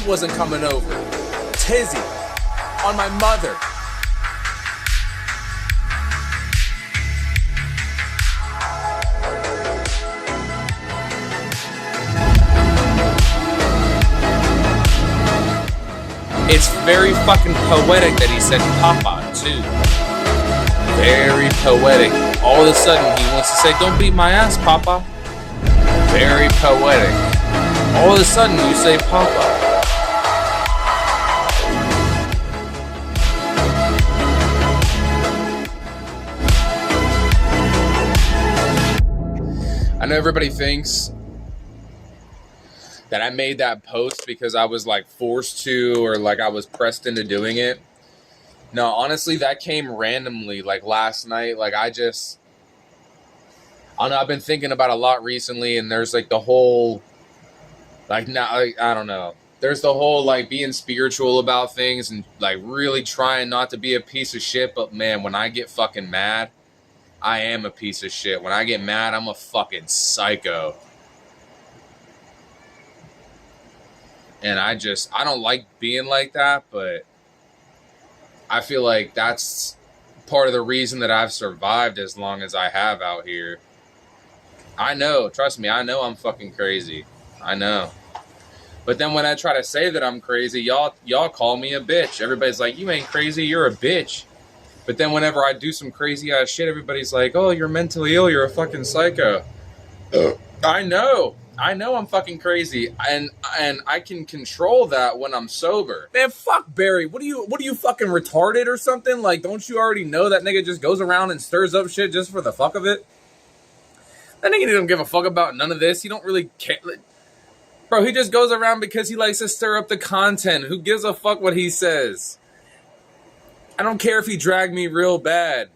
wasn't coming over. Tizzy. On my mother. It's very fucking poetic that he said Papa, too. Very poetic. All of a sudden, he wants to say, don't beat my ass, Papa. Very poetic. All of a sudden, you say Papa. I know everybody thinks that I made that post because I was like forced to, or like I was pressed into doing it. No, honestly, that came randomly, like last night. Like I don't know, I've been thinking about a lot recently, and there's like the whole, like now, I don't know. There's the whole like being spiritual about things and like really trying not to be a piece of shit. But man, when I get fucking mad, I am a piece of shit. When I get mad, I'm a fucking psycho. And I don't like being like that, but I feel like that's part of the reason that I've survived as long as I have out here. I know, trust me, I know I'm fucking crazy. I know. But then when I try to say that I'm crazy, y'all call me a bitch. Everybody's like, you ain't crazy, you're a bitch. But then whenever I do some crazy ass shit, everybody's like, oh, you're mentally ill, you're a fucking psycho. I know I'm fucking crazy, and I can control that when I'm sober. Man, fuck Barry. What are you fucking retarded or something? Like, don't you already know that nigga just goes around and stirs up shit just for the fuck of it? That nigga don't give a fuck about none of this. He don't really care. Bro, he just goes around because he likes to stir up the content. Who gives a fuck what he says? I don't care if he dragged me real bad.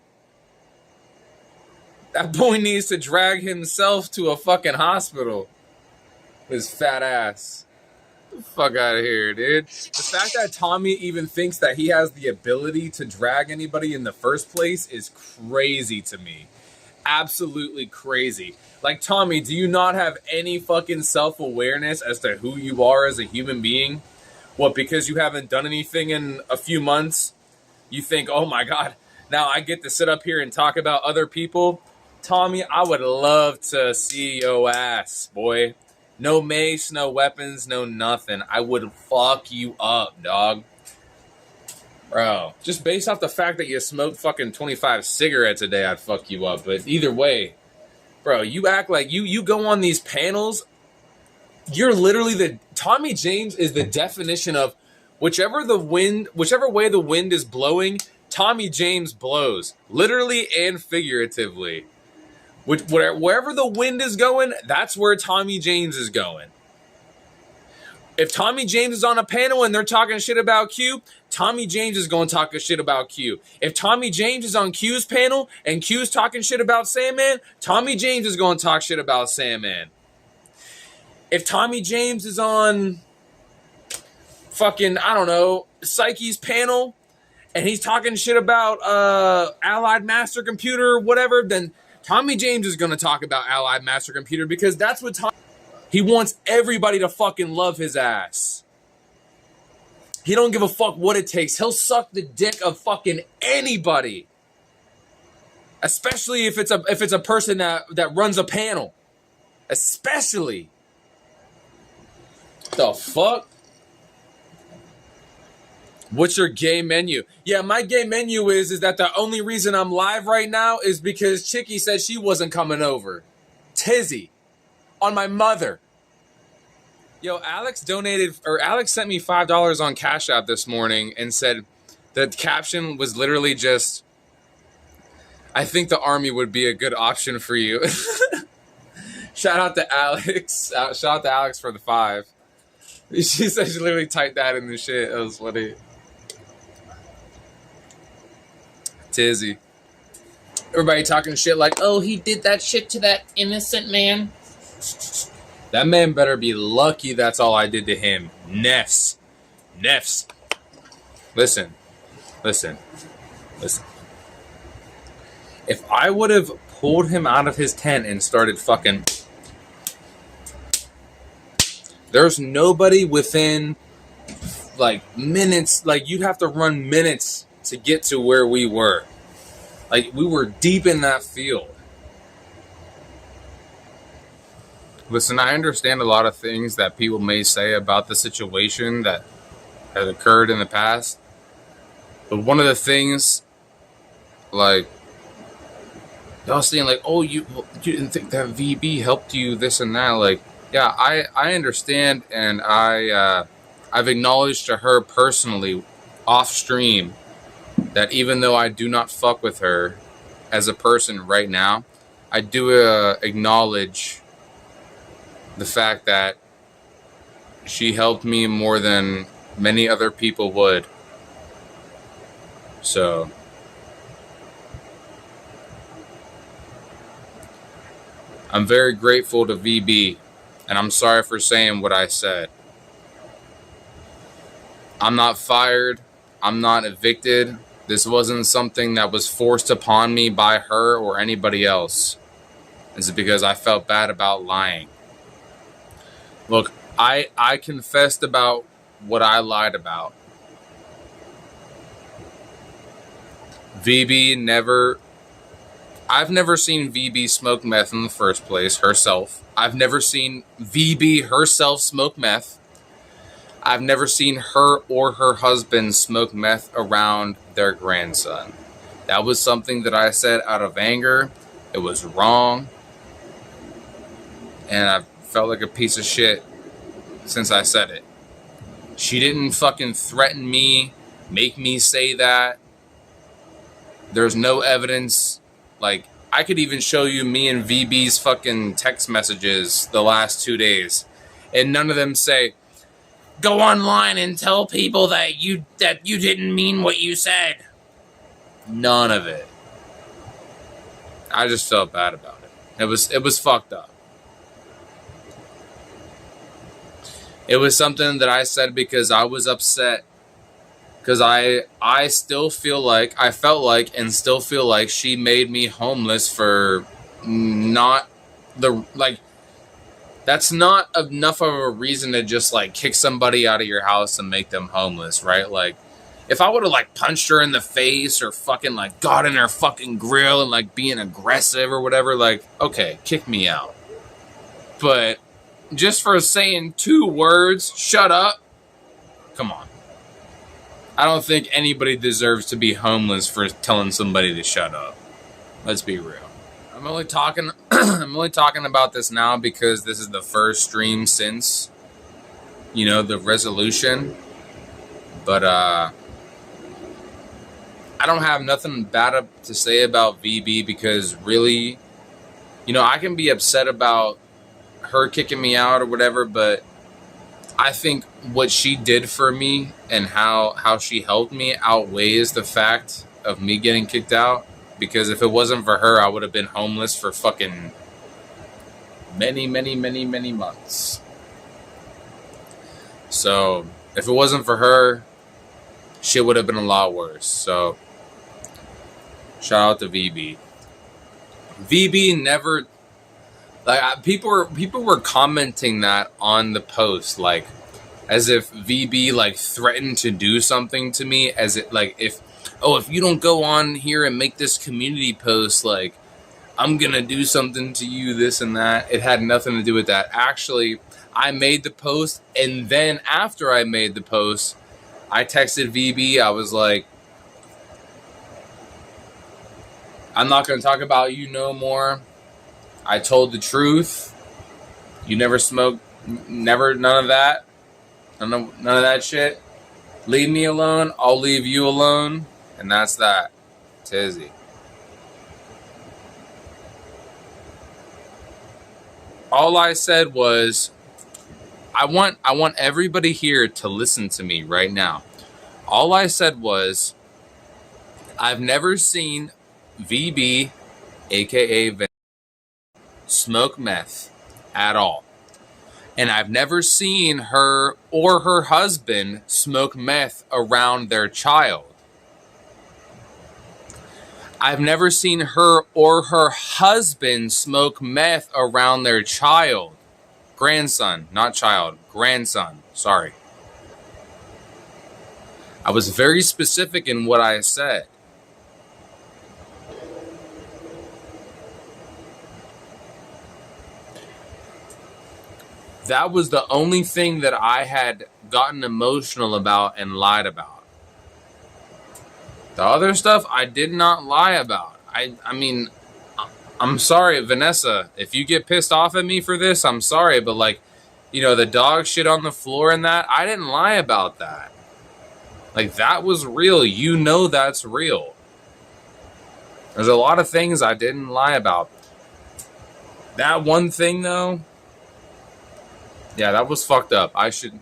That boy needs to drag himself to a fucking hospital. His fat ass. Get the fuck out of here, dude. The fact that Tommy even thinks that he has the ability to drag anybody in the first place is crazy to me. Absolutely crazy. Like, Tommy, do you not have any fucking self-awareness as to who you are as a human being? What, because you haven't done anything in a few months, you think, oh my God, now I get to sit up here and talk about other people? Tommy, I would love to see your ass, boy. No mace, no weapons, no nothing. I would fuck you up, dog. Bro, just based off the fact that you smoked fucking 25 cigarettes a day, I'd fuck you up. But either way, bro, you act like you go on these panels. You're literally Tommy James is the definition of whichever way the wind is blowing, Tommy James blows. Literally and figuratively. Wherever the wind is going, that's where Tommy James is going. If Tommy James is on a panel and they're talking shit about Q, Tommy James is going to talk shit about Q. If Tommy James is on Q's panel and Q's talking shit about Sandman, Tommy James is going to talk shit about Sandman. If Tommy James is on fucking, I don't know, Psyche's panel and he's talking shit about Allied Master Computer or whatever, then Tommy James is going to talk about Allied Master Computer because that's what he wants everybody to fucking love his ass. He don't give a fuck what it takes. He'll suck the dick of fucking anybody. Especially if it's a person that runs a panel. Especially. The fuck? What's your gay menu? Yeah, my gay menu is that the only reason I'm live right now is because Chicky said she wasn't coming over. Tizzy. On my mother. Yo, Alex sent me $5 on Cash App this morning and said the caption was literally just, I think the army would be a good option for you. Shout out to Alex. Shout out to Alex for the 5. She said she literally typed that in the shit. That was funny. Tizzy. Everybody talking shit like, oh, he did that shit to that innocent man. That man better be lucky that's all I did to him. Neffs. Listen. If I would have pulled him out of his tent and started fucking... There's nobody within like minutes, like you'd have to run minutes to get to where we were. Like we were deep in that field. Listen, I understand a lot of things that people may say about the situation that has occurred in the past. But one of the things, like, y'all saying, like, oh, you didn't think that VB helped you, this and that. Like, yeah, I understand, and I've acknowledged to her personally, off stream, that even though I do not fuck with her as a person right now, I do acknowledge the fact that she helped me more than many other people would. So I'm very grateful to VB, and I'm sorry for saying what I said. I'm not fired. I'm not evicted. This wasn't something that was forced upon me by her or anybody else. This is because I felt bad about lying. Look, I confessed about what I lied about. I've never seen VB smoke meth in the first place, herself. I've never seen VB herself smoke meth. I've never seen her or her husband smoke meth around their grandson. That was something that I said out of anger. It was wrong. And I felt like a piece of shit since I said it. She didn't fucking threaten me, make me say that. There's no evidence. Like, I could even show you me and VB's fucking text messages the last 2 days. And none of them say, go online and tell people that you didn't mean what you said. None of it. I just felt bad about it. It was fucked up. It was something that I said because I was upset. Because I still feel like, I felt like, and still feel like she made me homeless for not the, like, that's not enough of a reason to just, like, kick somebody out of your house and make them homeless, right? Like, if I would have, like, punched her in the face or fucking, like, got in her fucking grill and, like, being aggressive or whatever, like, okay, kick me out. But just for saying 2 words, shut up, come on. I don't think anybody deserves to be homeless for telling somebody to shut up. Let's be real. I'm only talking about this now because this is the first stream since, you know, the resolution. But I don't have nothing bad to say about VB because really, you know, I can be upset about her kicking me out or whatever, but I think what she did for me and how she helped me outweighs the fact of me getting kicked out. Because if it wasn't for her, I would have been homeless for fucking many, many, many, many months. So if it wasn't for her, shit would have been a lot worse. So shout out to VB. VB never, like, people were commenting that on the post, like, as if VB, like, threatened to do something to me, as it, like, if you don't go on here and make this community post, like, I'm gonna do something to you, this and that. It had nothing to do with that. Actually, I made the post, and then after I made the post, I texted VB. I was like, I'm not gonna talk about you no more. I told the truth. You never smoked, never, none of that. None of that shit. Leave me alone, I'll leave you alone. And that's that. Tizzy. All I said was, I want everybody here to listen to me right now. All I said was, I've never seen VB, aka Vin, smoke meth at all. And I've never seen her or her husband smoke meth around their child. I've never seen her or her husband smoke meth around their child. Grandson, not child. Grandson, sorry. I was very specific in what I said. That was the only thing that I had gotten emotional about and lied about. The other stuff I did not lie about. I mean, I'm sorry, Vanessa, if you get pissed off at me for this, I'm sorry, but like, you know, the dog shit on the floor and that, I didn't lie about that. Like, that was real. You know that's real. There's a lot of things I didn't lie about. That one thing, though, yeah, that was fucked up. I should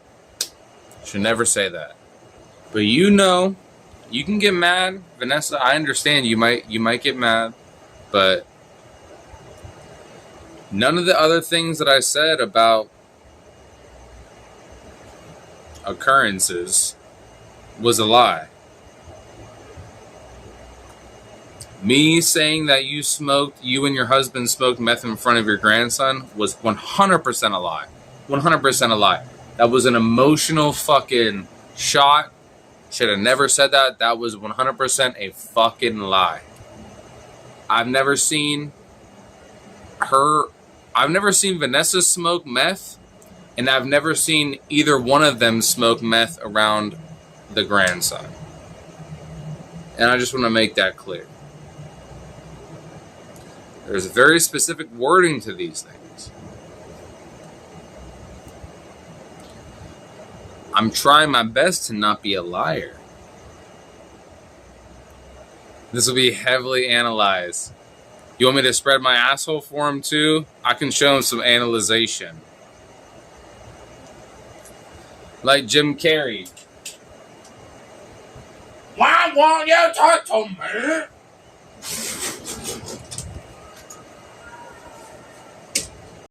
never say that. But you know, you can get mad, Vanessa. I understand you might get mad, but none of the other things that I said about occurrences was a lie. Me saying that you and your husband smoked meth in front of your grandson was 100% a lie. 100% a lie. That was an emotional fucking shot. Should have never said that. That was 100% a fucking lie. I've never seen Vanessa smoke meth, and I've never seen either one of them smoke meth around the grandson. And I just want to make that clear. There's very specific wording to these things. I'm trying my best to not be a liar. This will be heavily analyzed. You want me to spread my asshole for him too? I can show him some analyzation. Like Jim Carrey. Why won't you talk to me?